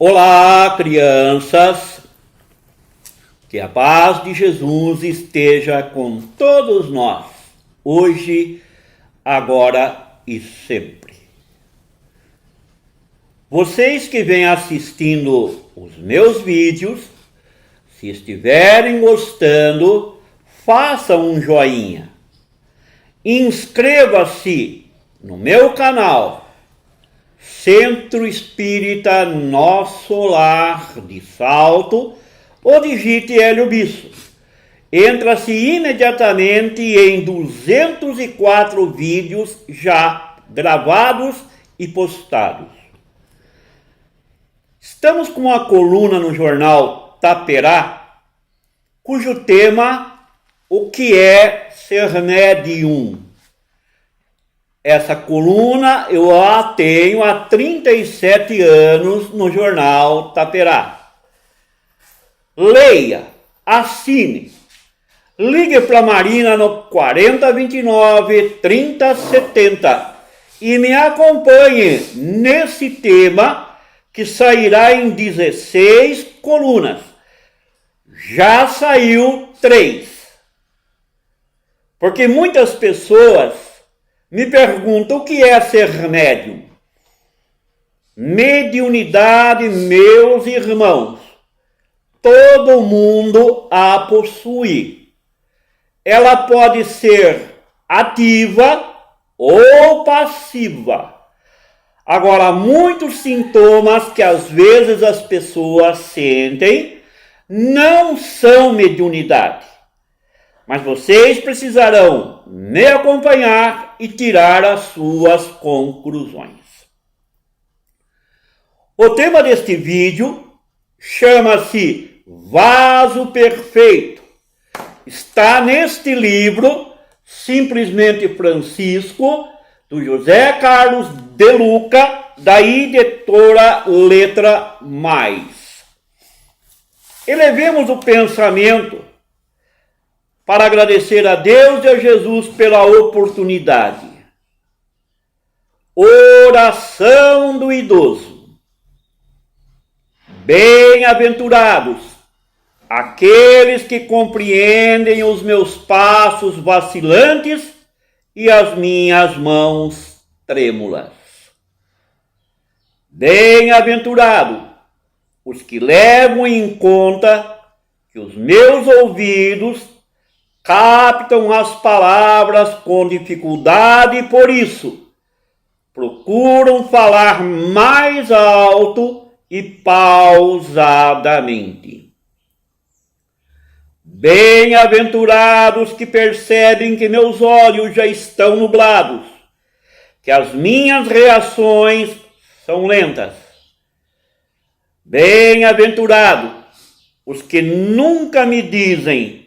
Olá, crianças! Que a paz de Jesus esteja com todos nós, hoje, agora e sempre. Vocês que vêm assistindo os meus vídeos, se estiverem gostando, façam um joinha. Inscreva-se no meu canal Centro Espírita Nosso Lar de Salto ou digite Hélio Bisso. Entra-se imediatamente em 204 vídeos já gravados e postados. Estamos com uma coluna no jornal Taperá, cujo tema, o que é ser médium? Essa coluna eu a tenho há 37 anos no jornal Taperá. Leia, assine, ligue para a Marina no 4029-3070 e me acompanhe nesse tema que sairá em 16 colunas. Já saiu 3. Porque muitas pessoas me perguntam o que é ser médium. Mediunidade, meus irmãos, todo mundo a possui. Ela pode ser ativa ou passiva. Agora, muitos sintomas que às vezes as pessoas sentem não são mediunidade. Mas vocês precisarão me acompanhar e tirar as suas conclusões. O tema deste vídeo chama-se Vaso Perfeito. Está neste livro, Simplesmente Francisco, do José Carlos de Luca, da editora Letra Mais. Elevemos o pensamento para agradecer a Deus e a Jesus pela oportunidade. Oração do idoso. Bem-aventurados aqueles que compreendem os meus passos vacilantes e as minhas mãos trêmulas. Bem-aventurado os que levam em conta que os meus ouvidos captam as palavras com dificuldade e por isso procuram falar mais alto e pausadamente. Bem-aventurados que percebem que meus olhos já estão nublados, que as minhas reações são lentas. Bem-aventurados os que nunca me dizem: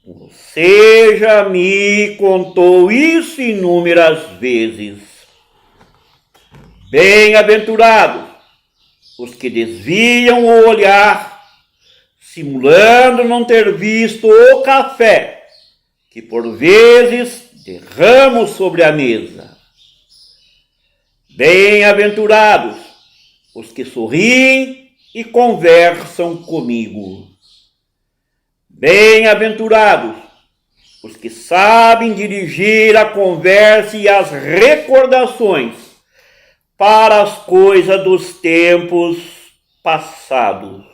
você já me contou isso inúmeras vezes. Bem-aventurados os que desviam o olhar, simulando não ter visto o café que por vezes derramo sobre a mesa. Bem-aventurados os que sorriem e conversam comigo. Bem-aventurados os que sabem dirigir a conversa e as recordações para as coisas dos tempos passados.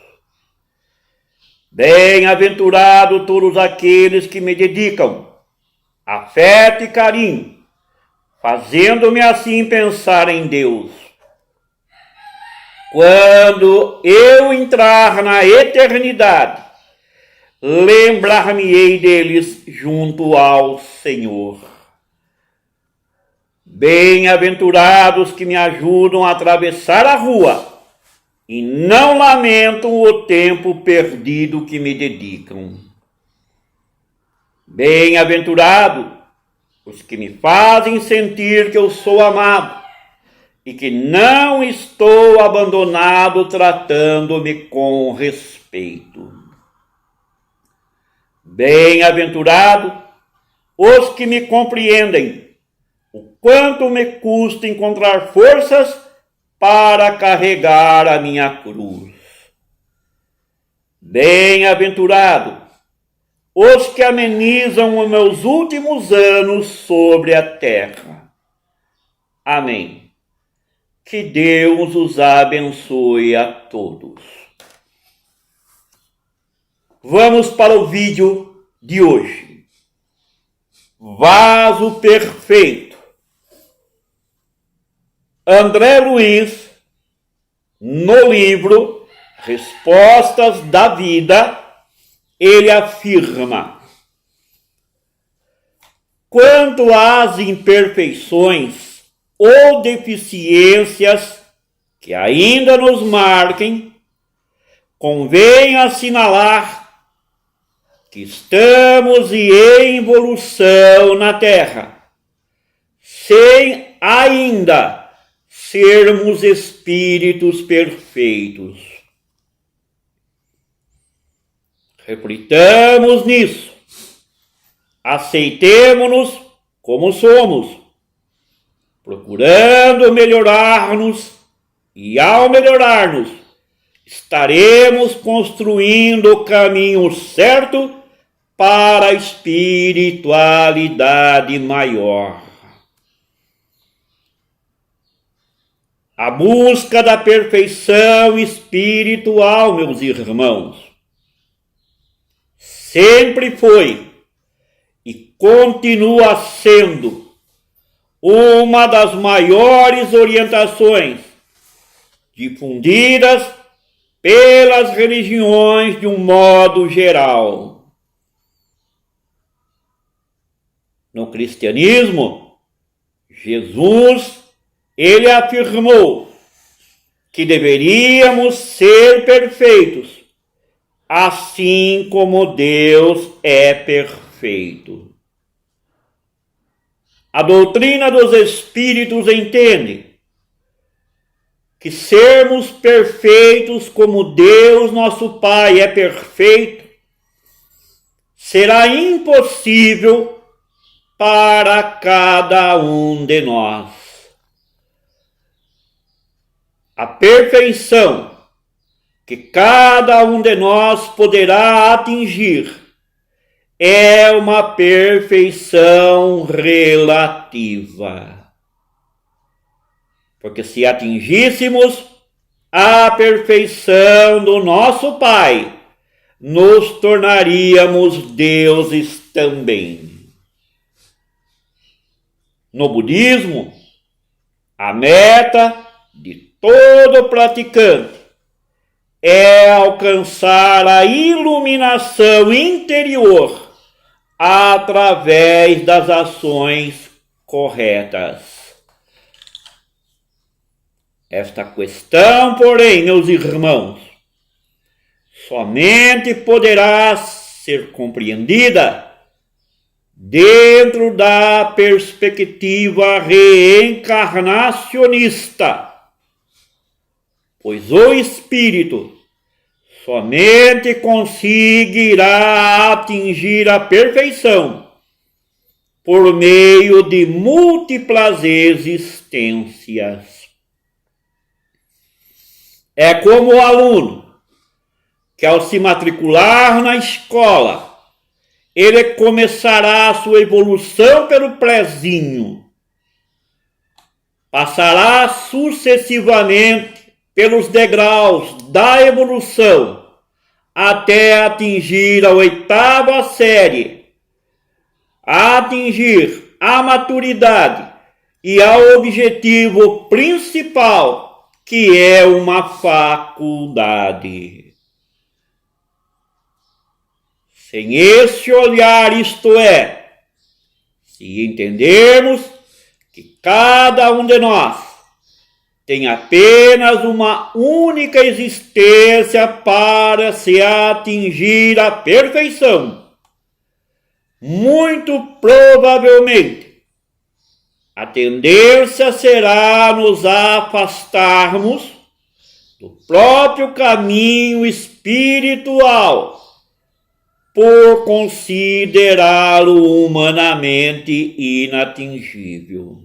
Bem-aventurados todos aqueles que me dedicam afeto e carinho, fazendo-me assim pensar em Deus. Quando eu entrar na eternidade, lembrar-me-ei deles junto ao Senhor. Bem-aventurados que me ajudam a atravessar a rua e não lamentam o tempo perdido que me dedicam. Bem-aventurados os que me fazem sentir que eu sou amado e que não estou abandonado, tratando-me com respeito. Bem-aventurados os que me compreendem o quanto me custa encontrar forças para carregar a minha cruz. Bem-aventurado os que amenizam os meus últimos anos sobre a terra. Amém. Que Deus os abençoe a todos. Vamos para o vídeo de hoje. Vaso perfeito. André Luiz, no livro Respostas da Vida, ele afirma: quanto às imperfeições ou deficiências que ainda nos marquem, convém assinalar que estamos em evolução na Terra, sem ainda sermos espíritos perfeitos. Reflitamos nisso, aceitemo-nos como somos, procurando melhorar-nos, e ao melhorar-nos, estaremos construindo o caminho certo para a espiritualidade maior. A busca da perfeição espiritual, meus irmãos, sempre foi e continua sendo uma das maiores orientações difundidas pelas religiões de um modo geral. No cristianismo, Jesus, ele afirmou que deveríamos ser perfeitos, assim como Deus é perfeito. A doutrina dos Espíritos entende que sermos perfeitos como Deus, nosso Pai, é perfeito, será impossível para cada um de nós. A perfeição que cada um de nós poderá atingir é uma perfeição relativa. Porque se atingíssemos a perfeição do nosso Pai, nos tornaríamos deuses também. No budismo, a meta de todo praticante é alcançar a iluminação interior através das ações corretas. Esta questão, porém, meus irmãos, somente poderá ser compreendida dentro da perspectiva reencarnacionista, pois o espírito somente conseguirá atingir a perfeição por meio de múltiplas existências. É como o aluno que, ao se matricular na escola, ele começará a sua evolução pelo prézinho, passará sucessivamente pelos degraus da evolução até atingir a 8ª série, atingir a maturidade e ao objetivo principal, que é uma faculdade. Sem esse olhar, isto é, se entendermos que cada um de nós tem apenas uma única existência para se atingir a perfeição, muito provavelmente a tendência será nos afastarmos do próprio caminho espiritual, por considerá-lo humanamente inatingível.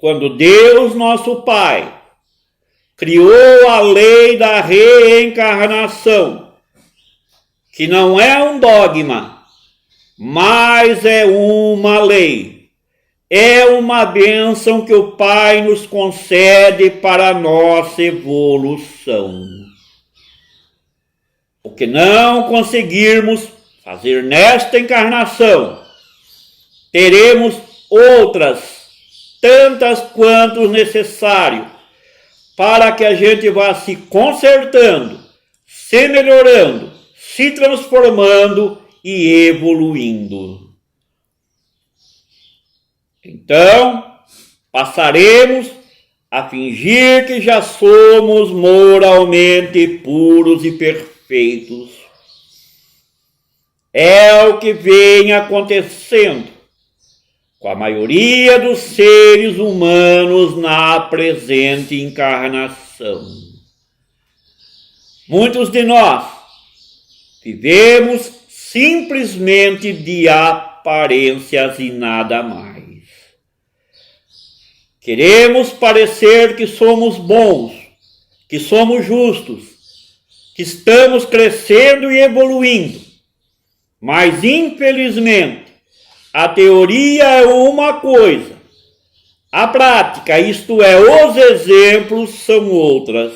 quando Deus, nosso Pai, criou a lei da reencarnação, que não é um dogma, mas é uma lei. É uma bênção que o Pai nos concede para a nossa evolução. O que não conseguirmos fazer nesta encarnação, teremos outras, tantas quanto necessário, para que a gente vá se consertando, se melhorando, se transformando e evoluindo. Então, passaremos a fingir que já somos moralmente puros e perfeitos. É o que vem acontecendo com a maioria dos seres humanos na presente encarnação. Muitos de nós vivemos simplesmente de aparências e nada mais. Queremos parecer que somos bons, que somos justos, que estamos crescendo e evoluindo, mas infelizmente a teoria é uma coisa, a prática, isto é, os exemplos, são outras.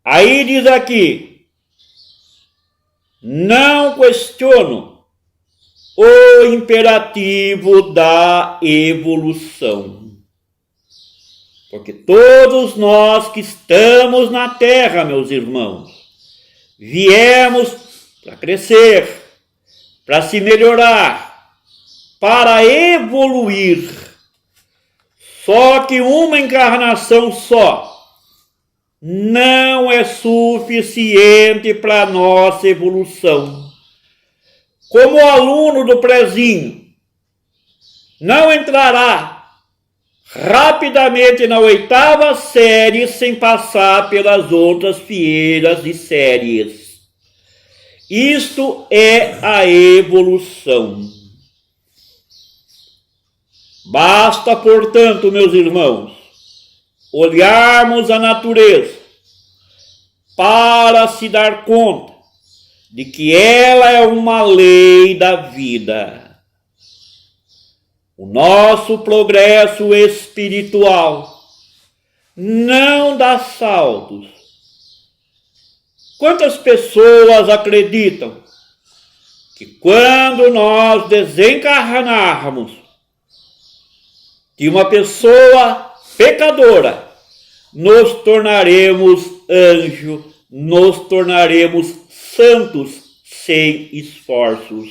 Aí diz aqui, não questiono o imperativo da evolução. Porque todos nós que estamos na Terra, meus irmãos, viemos para crescer, para se melhorar, para evoluir. Só que uma encarnação só não é suficiente para a nossa evolução. Como aluno do prezinho não entrará rapidamente na 8ª série sem passar pelas outras fieiras e séries. Isto é a evolução. Basta, portanto, meus irmãos, olharmos a natureza para se dar conta de que ela é uma lei da vida. O nosso progresso espiritual não dá saltos. Quantas pessoas acreditam que quando nós desencarnarmos de uma pessoa pecadora, nos tornaremos anjo, nos tornaremos santos sem esforços.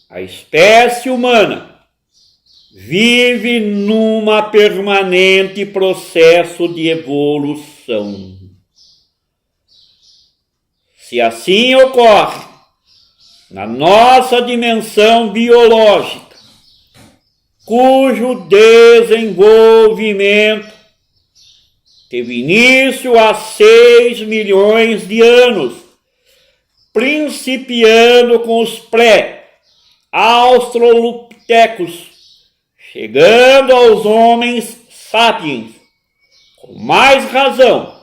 A espécie humana vive numa permanente processo de evolução. Se assim ocorre na nossa dimensão biológica, cujo desenvolvimento teve início há 6 milhões de anos, principiando com os pré-australopitecos, chegando aos homens sapiens. Com mais razão,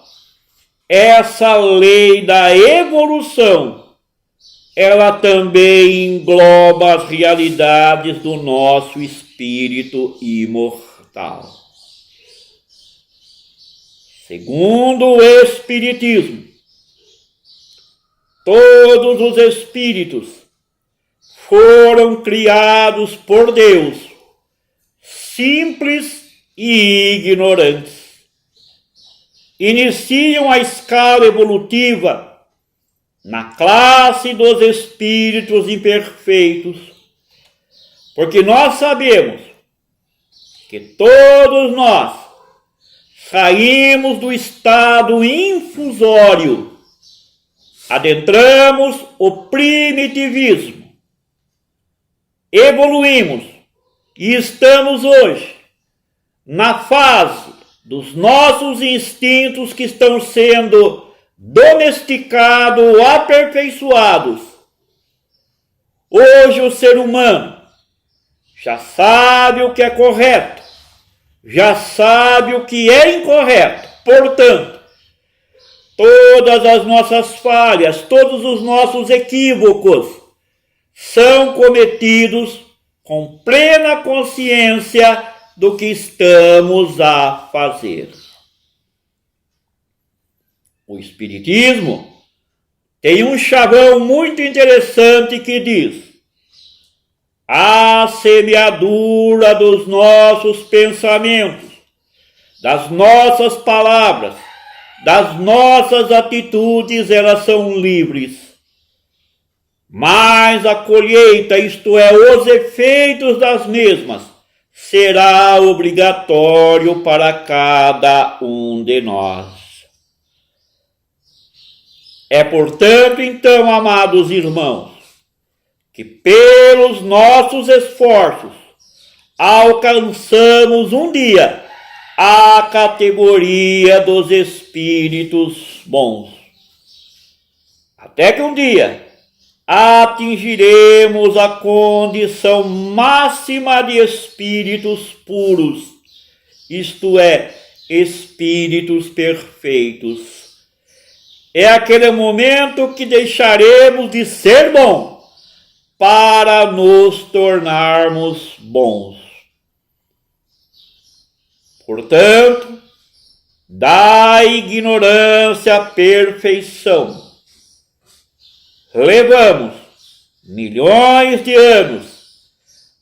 essa lei da evolução, ela também engloba as realidades do nosso espírito imortal. Segundo o Espiritismo, todos os espíritos foram criados por Deus, simples e ignorantes. Iniciam a escala evolutiva na classe dos espíritos imperfeitos, porque nós sabemos que todos nós saímos do estado infusório, adentramos o primitivismo, evoluímos e estamos hoje na fase dos nossos instintos que estão sendo domesticados, aperfeiçoados. Hoje o ser humano já sabe o que é correto, já sabe o que é incorreto. Portanto, todas as nossas falhas, todos os nossos equívocos são cometidos com plena consciência do que estamos a fazer. O Espiritismo tem um chavão muito interessante que diz: a semeadura dos nossos pensamentos, das nossas palavras, das nossas atitudes, elas são livres. Mas a colheita, isto é, os efeitos das mesmas, será obrigatório para cada um de nós. É, portanto, então, amados irmãos, que pelos nossos esforços alcançamos um dia a categoria dos espíritos bons. Até que um dia atingiremos a condição máxima de espíritos puros, isto é, espíritos perfeitos. É aquele momento que deixaremos de ser bons para nos tornarmos bons. Portanto, da ignorância à perfeição, levamos milhões de anos,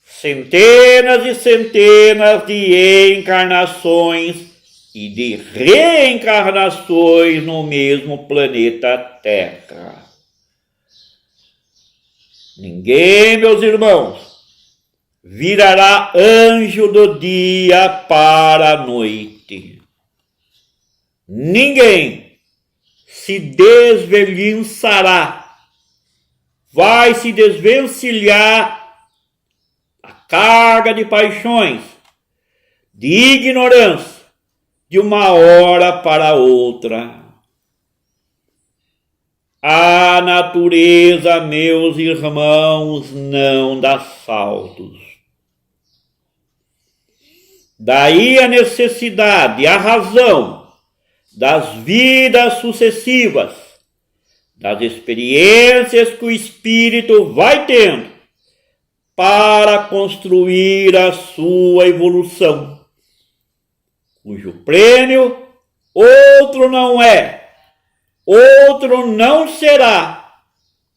centenas e centenas de encarnações e de reencarnações no mesmo planeta Terra. Ninguém, meus irmãos, virará anjo do dia para a noite. Ninguém se desvelinçará, vai se desvencilhar a carga de paixões, de ignorância, de uma hora para outra. A natureza, meus irmãos, não dá saltos. Daí a necessidade, a razão das vidas sucessivas, das experiências que o espírito vai tendo para construir a sua evolução, cujo prêmio outro não é, outro não será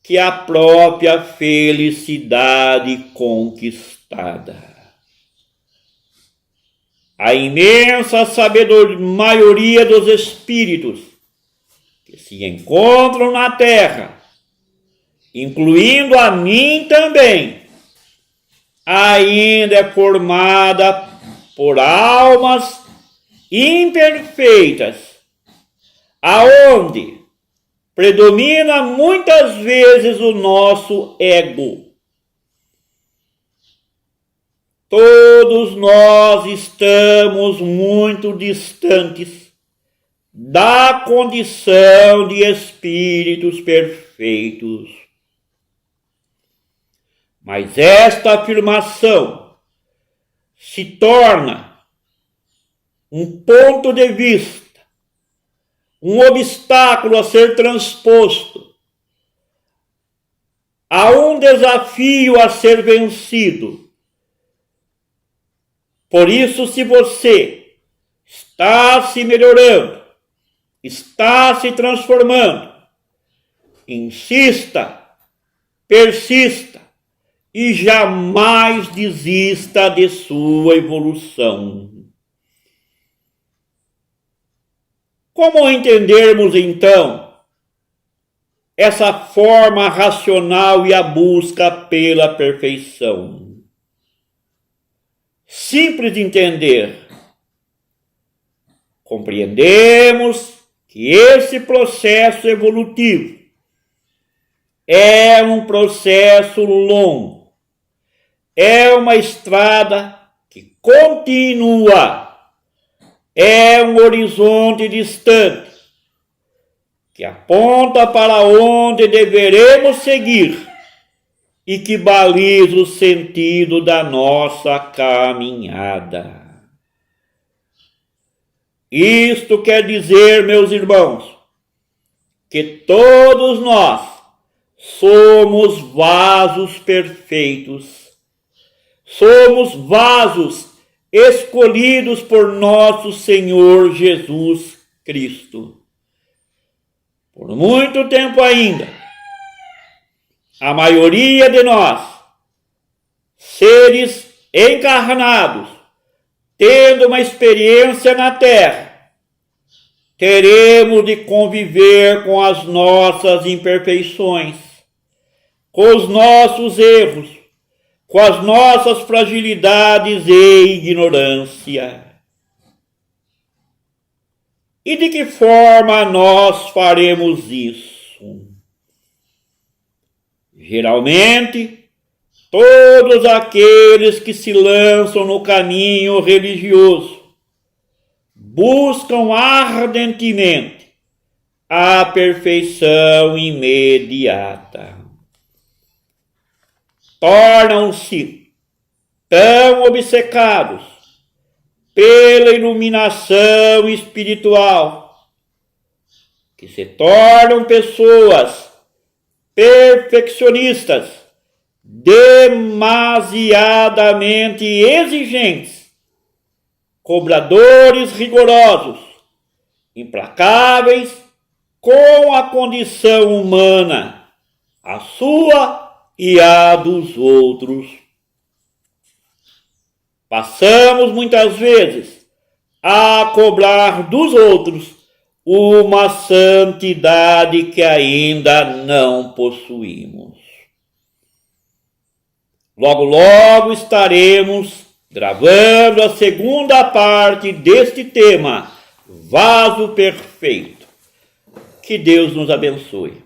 que a própria felicidade conquistada. A imensa maioria dos espíritos que se encontram na Terra, incluindo a mim também, ainda é formada por almas imperfeitas, aonde predomina muitas vezes o nosso ego. Todos nós estamos muito distantes da condição de espíritos perfeitos. Mas esta afirmação se torna um ponto de vista, um obstáculo a ser transposto, a um desafio a ser vencido. Por isso, se você está se melhorando, está se transformando, insista, persista e jamais desista de sua evolução. Como entendermos, então, essa forma racional e a busca pela perfeição? Simples de entender. Compreendemos que esse processo evolutivo é um processo longo, é uma estrada que continua, é um horizonte distante, que aponta para onde deveremos seguir e que baliza o sentido da nossa caminhada. Isto quer dizer, meus irmãos, que todos nós somos vasos perfeitos, somos vasos escolhidos por nosso Senhor Jesus Cristo. Por muito tempo ainda, a maioria de nós, seres encarnados, tendo uma experiência na Terra, teremos de conviver com as nossas imperfeições, com os nossos erros, com as nossas fragilidades e ignorância. E de que forma nós faremos isso? Geralmente, todos aqueles que se lançam no caminho religioso buscam ardentemente a perfeição imediata. Tornam-se tão obcecados pela iluminação espiritual que se tornam pessoas perfeccionistas, demasiadamente exigentes, cobradores rigorosos, implacáveis com a condição humana, a sua e a dos outros. Passamos muitas vezes a cobrar dos outros uma santidade que ainda não possuímos. Logo, logo estaremos gravando a segunda parte deste tema, Vaso Perfeito. Que Deus nos abençoe.